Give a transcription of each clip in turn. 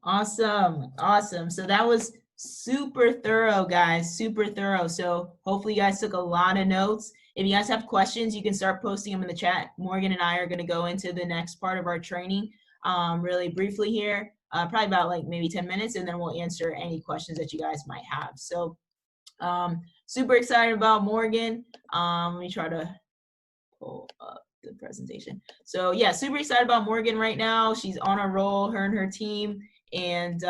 Awesome. Awesome. So that was super thorough, guys. Super thorough. So hopefully you guys took a lot of notes. If you guys have questions, you can start posting them in the chat. Morgan and I are going to go into the next part of our training really briefly here, probably about like maybe 10 minutes, and then we'll answer any questions that you guys might have. So super excited about Morgan. Let me try to pull up the presentation. So yeah, super excited about Morgan right now. She's on a roll, her and her team, and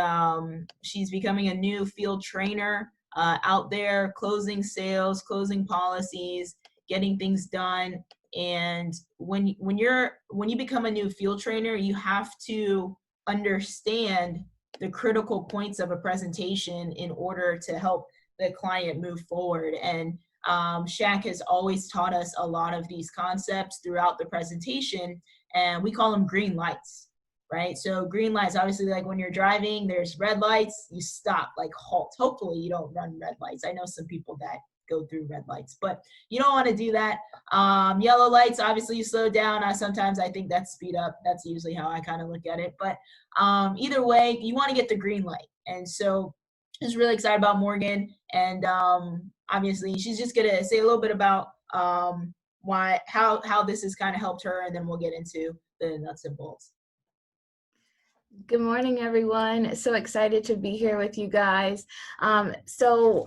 she's becoming a new field trainer out there, closing sales, closing policies, getting things done. And when you become a new field trainer, you have to understand the critical points of a presentation in order to help the client move forward. And Shaq has always taught us a lot of these concepts throughout the presentation, and we call them green lights, right? So green lights, obviously, like when you're driving, there's red lights, you stop, like halt. Hopefully you don't run red lights. I know some people that go through red lights, but you don't want to do that. Yellow lights, obviously you slow down. Sometimes I think that's speed up. That's usually how I kind of look at it. But either way, you want to get the green light. And so just really excited about Morgan, and obviously she's just gonna say a little bit about how this has kind of helped her, and then we'll get into the nuts and bolts. Good morning, everyone. So excited to be here with you guys. So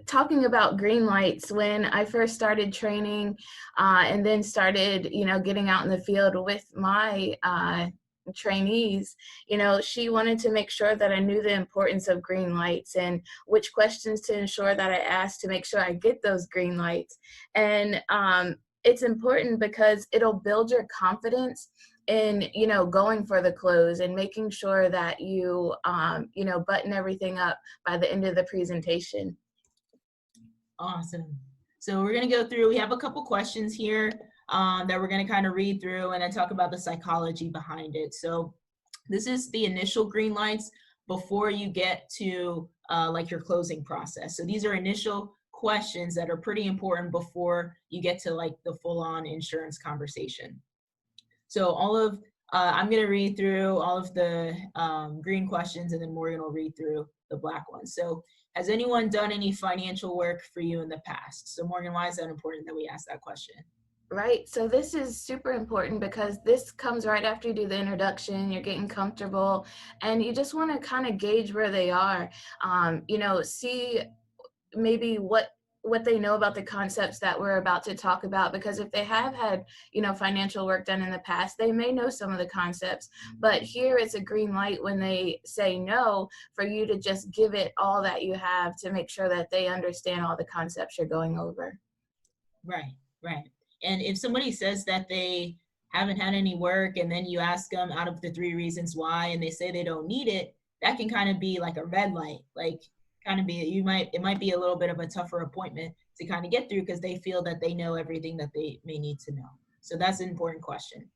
talking about green lights, when I first started training and then started, getting out in the field with my trainees, she wanted to make sure that I knew the importance of green lights and which questions to ensure that I asked to make sure I get those green lights. And it's important because it'll build your confidence in, going for the close and making sure that you, button everything up by the end of the presentation. Awesome. So we're going to go through, we have a couple questions here that we're going to kind of read through and then talk about the psychology behind it. So this is the initial green lights before you get to like your closing process. So these are initial questions that are pretty important before you get to like the full-on insurance conversation. So I'm going to read through all of the green questions, and then Morgan will read through the black ones. So has anyone done any financial work for you in the past? So Morgan, why is that important that we ask that question? Right. So this is super important because this comes right after you do the introduction, you're getting comfortable, and you just want to kind of gauge where they are, see maybe what they know about the concepts that we're about to talk about, because if they have had, financial work done in the past, they may know some of the concepts, but here it's a green light when they say no, for you to just give it all that you have to make sure that they understand all the concepts you're going over. Right. And if somebody says that they haven't had any work, and then you ask them out of the 3 reasons why, and they say they don't need it, that can kind of be like a red light, like it might be a little bit of a tougher appointment to kind of get through because they feel that they know everything that they may need to know. So that's an important question.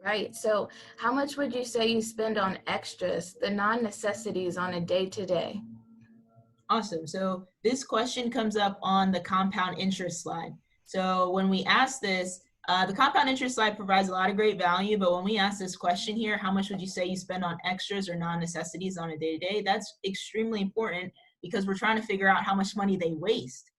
Right. So how much would you say you spend on extras, the non-necessities, on a day-to-day? Awesome. So this question comes up on the compound interest slide. So when we ask this, the compound interest slide provides a lot of great value, but when we ask this question here, how much would you say you spend on extras or non-necessities on a day-to-day? That's extremely important because we're trying to figure out how much money they waste.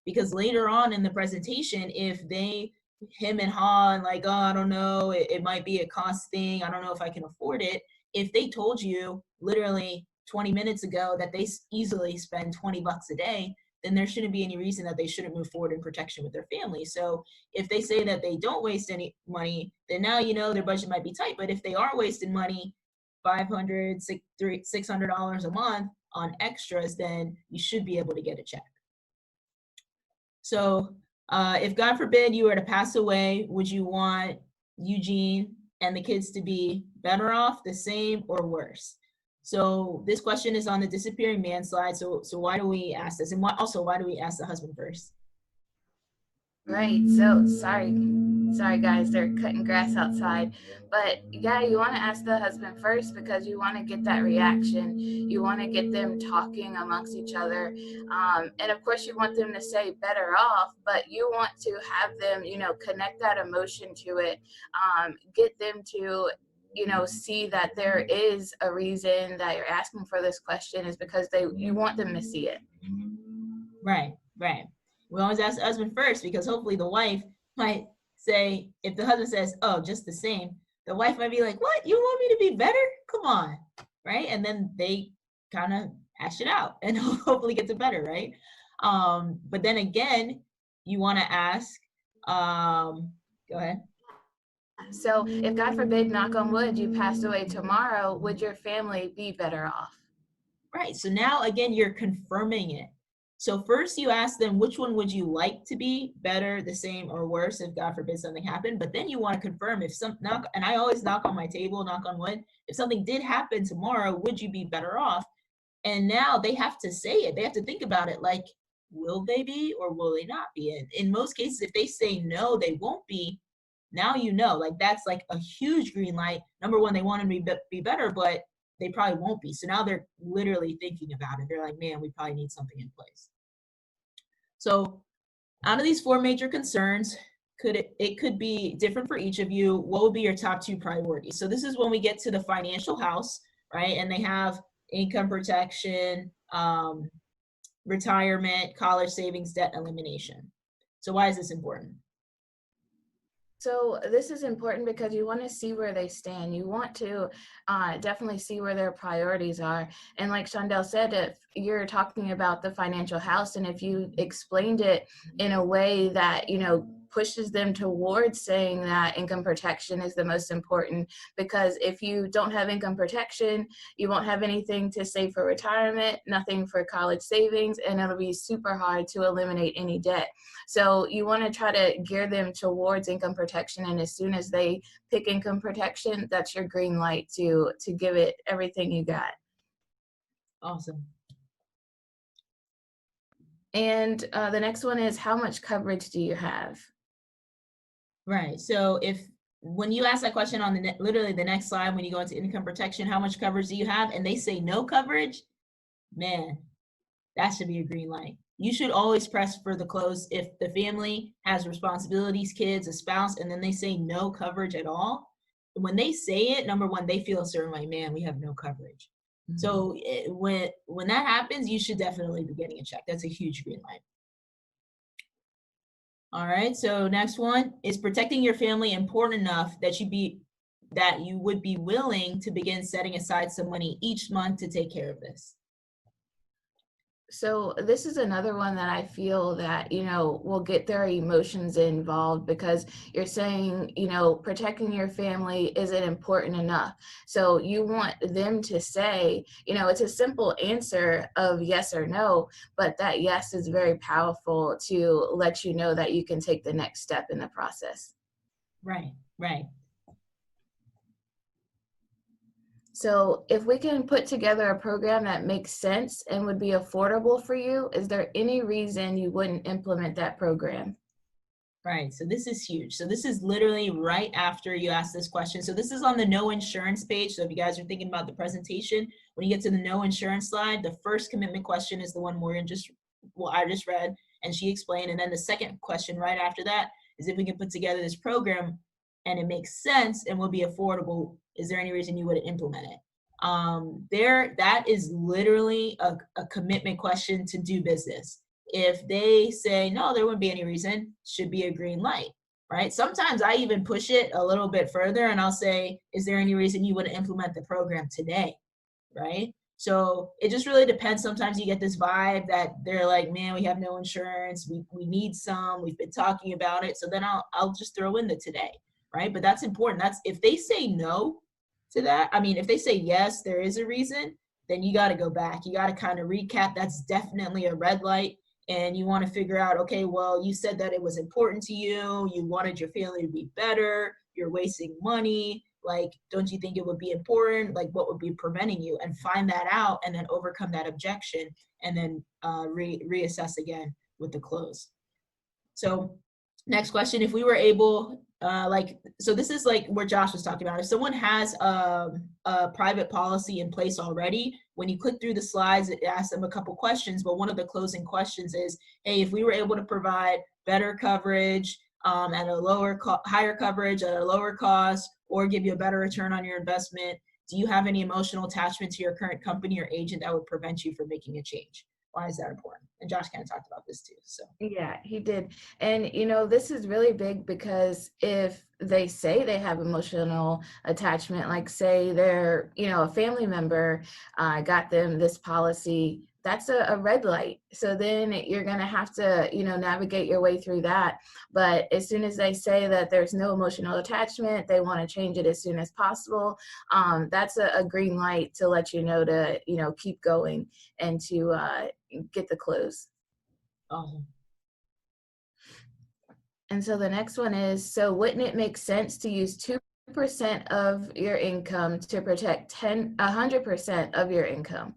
Because later on in the presentation, if they him and haw and like, oh, I don't know, it might be a cost thing, I don't know if I can afford it. If they told you literally 20 minutes ago that they easily spend 20 bucks a day, then there shouldn't be any reason that they shouldn't move forward in protection with their family. So if they say that they don't waste any money, then now their budget might be tight. But if they are wasting money, $500, $600 a month on extras, then you should be able to get a check. So if God forbid you were to pass away, would you want Eugene and the kids to be better off, the same, or worse? So this question is on the disappearing man slide. So why do we ask this? And why do we ask the husband first? Right. So sorry guys, they're cutting grass outside. But yeah, you want to ask the husband first because you want to get that reaction. You want to get them talking amongst each other. And of course you want them to say better off, but you want to have them, connect that emotion to it. Get them to see that there is a reason that you're asking for this question is because you want them to see it. Right. We always ask the husband first, because hopefully the wife might say, if the husband says, oh, just the same, the wife might be like, what? You want me to be better? Come on. Right. And then they kind of hash it out and hopefully get to better. Right. But then again, you want to ask, go ahead. So if God forbid, knock on wood, you passed away tomorrow, would your family be better off? Right. So now again, you're confirming it. So first you ask them, which one would you like to be, better, the same, or worse, if God forbid something happened. But then you want to confirm if and I always knock on my table, knock on wood, if something did happen tomorrow, would you be better off? And now they have to say it. They have to think about it, like, will they be or will they not be? And in most cases, if they say no, they won't be, now like that's like a huge green light. Number one, they want to be better, but they probably won't be. So now they're literally thinking about it. They're like, man, we probably need something in place. So out of these 4 major concerns, it could be different for each of you. What would be your top 2 priorities? So this is when we get to the financial house, right? And they have income protection, retirement, college savings, debt elimination. So why is this important? So this is important because you want to see where they stand. You want to definitely see where their priorities are. And like Shondel said, if you're talking about the financial house, and if you explained it in a way that, pushes them towards saying that income protection is the most important, because if you don't have income protection, you won't have anything to save for retirement, nothing for college savings, and it'll be super hard to eliminate any debt. So you want to try to gear them towards income protection, and as soon as they pick income protection, that's your green light to give it everything you got. Awesome. And the next one is, how much coverage do you have? Right. So when you ask that question on literally the next slide, when you go into income protection, how much coverage do you have? And they say no coverage, man, that should be a green light. You should always press for the close if the family has responsibilities, kids, a spouse, and then they say no coverage at all. When they say it, number one, they feel a certain way, man, we have no coverage. Mm-hmm. So when that happens, you should definitely be getting a check. That's a huge green light. All right, so next one is protecting your family important enough that you would be willing to begin setting aside some money each month to take care of this. So this is another one that I feel that, will get their emotions involved, because you're saying, protecting your family isn't important enough. So you want them to say, it's a simple answer of yes or no, but that yes is very powerful to let you know that you can take the next step in the process. Right. So if we can put together a program that makes sense and would be affordable for you, is there any reason you wouldn't implement that program? Right. So this is huge. So this is literally right after you ask this question. So this is on the no insurance page. So if you guys are thinking about the presentation, when you get to the no insurance slide, the first commitment question is the one Morgan I just read and she explained. And then the second question right after that is, if we can put together this program and it makes sense and will be affordable, is there any reason you wouldn't implement it? That is literally a commitment question to do business. If they say, no, there wouldn't be any reason, should be a green light, right? Sometimes I even push it a little bit further and I'll say, is there any reason you wouldn't implement the program today, right? So it just really depends. Sometimes you get this vibe that they're like, man, we have no insurance. We need some. We've been talking about it. So then I'll just throw in the today, right? But that's important. That's if they say no to that. I mean, if they say yes, there is a reason, then you got to go back. You got to kind of recap. That's definitely a red light. And you want to figure out, okay, well, you said that it was important to you. You wanted your family to be better. You're wasting money. Like, don't you think it would be important? Like, what would be preventing you? And find that out and then overcome that objection and then reassess again with the close. So next question, if we were able, so this is like where Josh was talking about. If someone has a private policy in place already, when you click through the slides, it asks them a couple questions, but one of the closing questions is, hey, if we were able to provide better coverage, at a higher coverage at a lower cost, or give you a better return on your investment? Do you have any emotional attachment to your current company or agent that would prevent you from making a change? Why is that important? And Josh kind of talked about this too. So Yeah, he did. And this is really big because if they say they have emotional attachment, like say they're, a family member got them this policy, that's a red light. So then you're going to have to, navigate your way through that. But as soon as they say that there's no emotional attachment, they want to change it as soon as possible, that's a green light to let you know to, keep going and to get the close. awesome. And so the next one is, so wouldn't it make sense to use 2% of your income to protect 100% of your income?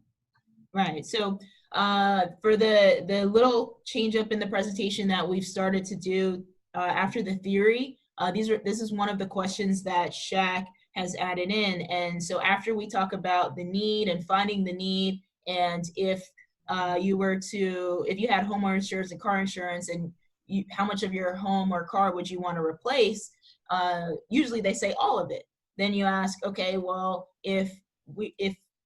Right. So for the little change up in the presentation that we've started to do after the theory, this is one of the questions that Shaq has added in. And so after we talk about the need and finding the need, and if you had homeowner insurance and car insurance, and how much of your home or car would you want to replace? Usually they say all of it. Then you ask, okay, well, if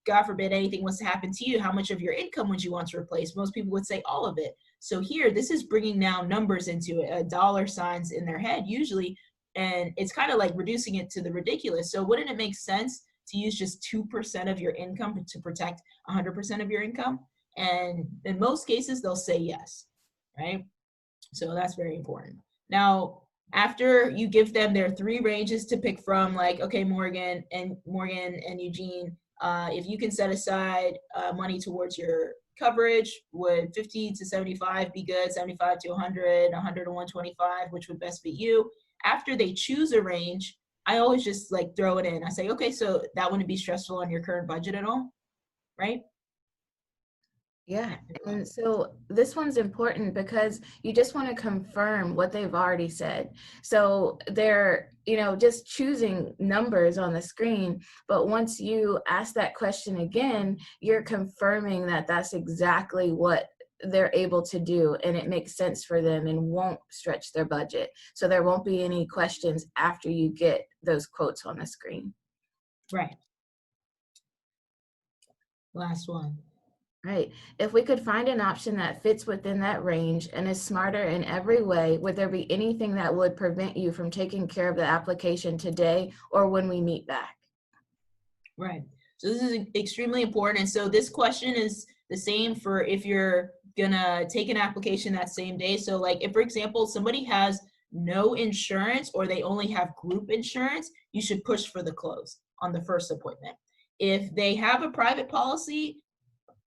God forbid anything was to happen to you, how much of your income would you want to replace? Most people would say all of it. So here, this is bringing now numbers into it, dollar signs in their head usually, and it's kind of like reducing it to the ridiculous. So wouldn't it make sense to use just 2% of your income to protect 100% of your income? And in most cases, they'll say yes, right? So that's very important. Now, after you give them their 3 ranges to pick from, like, okay, Morgan and Eugene, if you can set aside money towards your coverage, would 50 to 75 be good? 75 to 100, 100 to 125, which would best fit you? After they choose a range, I always just like throw it in. I say, okay, so that wouldn't be stressful on your current budget at all, right? Yeah, and so this one's important because you just want to confirm what they've already said. So they're, just choosing numbers on the screen, but once you ask that question again, you're confirming that that's exactly what they're able to do and it makes sense for them and won't stretch their budget. So there won't be any questions after you get those quotes on the screen. Right. Last one. Right. If we could find an option that fits within that range and is smarter in every way, would there be anything that would prevent you from taking care of the application today or when we meet back? Right. So this is extremely important. And so this question is the same for if you're gonna take an application that same day. So like if, for example, somebody has no insurance or they only have group insurance, you should push for the close on the first appointment. If they have a private policy,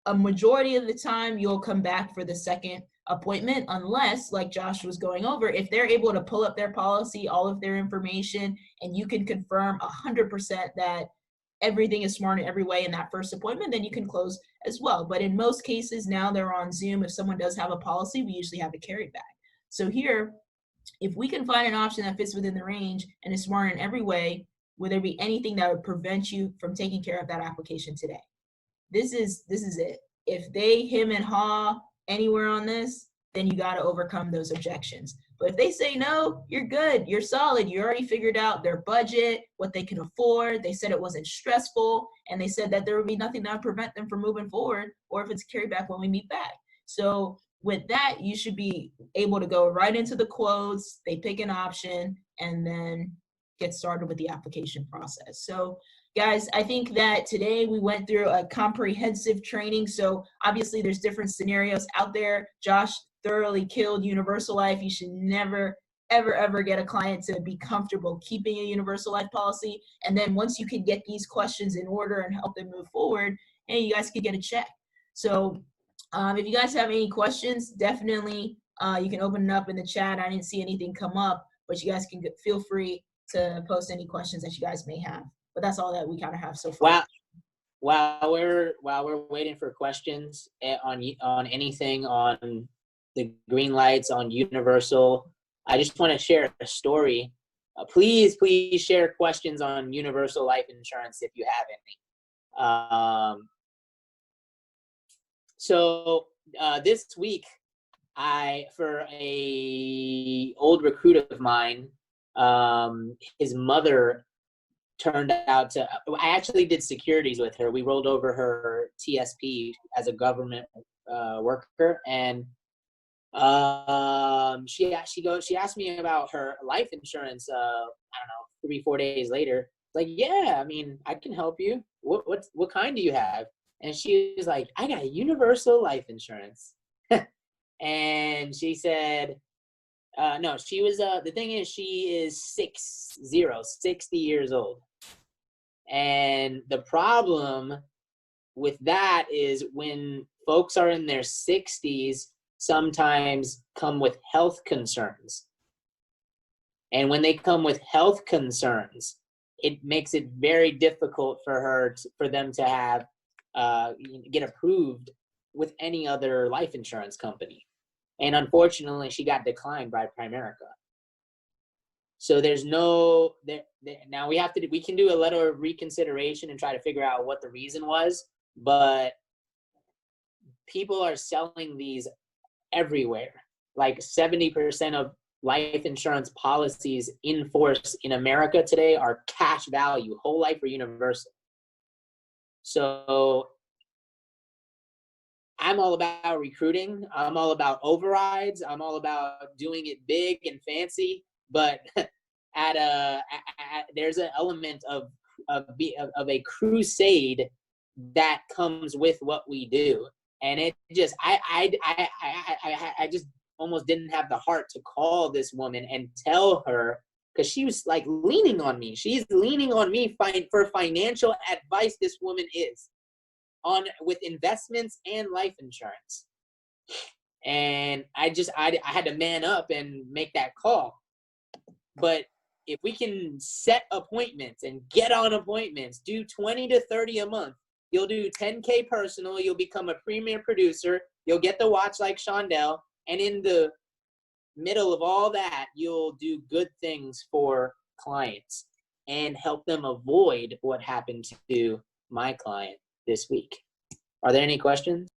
a majority of the time you'll come back for the second appointment, unless, like Josh was going over, if they're able to pull up their policy, all of their information, and you can confirm 100% that everything is smart in every way in that first appointment, then you can close as well. But in most cases now they're on Zoom. If someone does have a policy, we usually have it carried back. So here, if we can find an option that fits within the range and is smart in every way, would there be anything that would prevent you from taking care of that application today? This is it. If they him and haw anywhere on this, then you got to overcome those objections. But if they say no, you're good, you're solid, you already figured out their budget, what they can afford, they said it wasn't stressful, and they said that there would be nothing that would prevent them from moving forward, or if it's carried back when we meet back. So with that, you should be able to go right into the quotes, they pick an option, and then get started with the application process. So guys, I think that today we went through a comprehensive training. So obviously there's different scenarios out there. Josh thoroughly killed universal life. You should never, ever get a client to be comfortable keeping a universal life policy. And then once you can get these questions in order and help them move forward, hey, you guys could get a check. So if you guys have any questions, definitely you can open it up in the chat. I didn't see anything come up, but you guys can feel free to post any questions that you guys may have. But that's all that we kind of have so far. While we're waiting for questions on anything on the green lights on universal, I just want to share a story. Please share questions on universal life insurance if you have any. So this week for a old recruit of mine, his mother turned out to, I actually did securities with her. We rolled over her TSP as a government worker, and she asked me about her life insurance. I don't know, 3-4 days later. Like, yeah, I mean, I can help you. What kind do you have? And she was like, I got universal life insurance. And she said, no, she was, the thing is, she is 60 years old. And the problem with that is when folks are in their 60s, sometimes come with health concerns. And when they come with health concerns, it makes it very difficult for them to have, get approved with any other life insurance company. And unfortunately, she got declined by Primerica. So there's no, now we can do a letter of reconsideration and try to figure out what the reason was, but people are selling these everywhere. Like 70% of life insurance policies in force in America today are cash value, whole life or universal. So I'm all about recruiting. I'm all about overrides. I'm all about doing it big and fancy. But there's an element of a crusade that comes with what we do, and it just I just almost didn't have the heart to call this woman and tell her, because she was like leaning on me. She's leaning on me for financial advice. This woman is with investments and life insurance. And I had to man up and make that call. But if we can set appointments and get on appointments, do 20 to 30 a month, you'll do 10K personal, you'll become a premier producer, you'll get the watch like Shondel, and in the middle of all that, you'll do good things for clients and help them avoid what happened to my client this week. Are there any questions?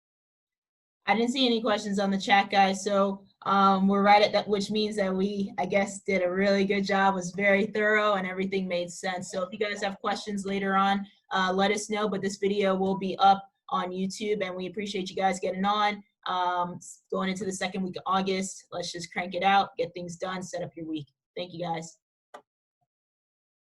I didn't see any questions on the chat, guys. So we're right at that, which means that we, I guess, did a really good job, was very thorough, and everything made sense. So if you guys have questions later on, let us know. But this video will be up on YouTube, and we appreciate you guys getting on. Going into the second week of August, let's just crank it out, get things done, set up your week. Thank you, guys.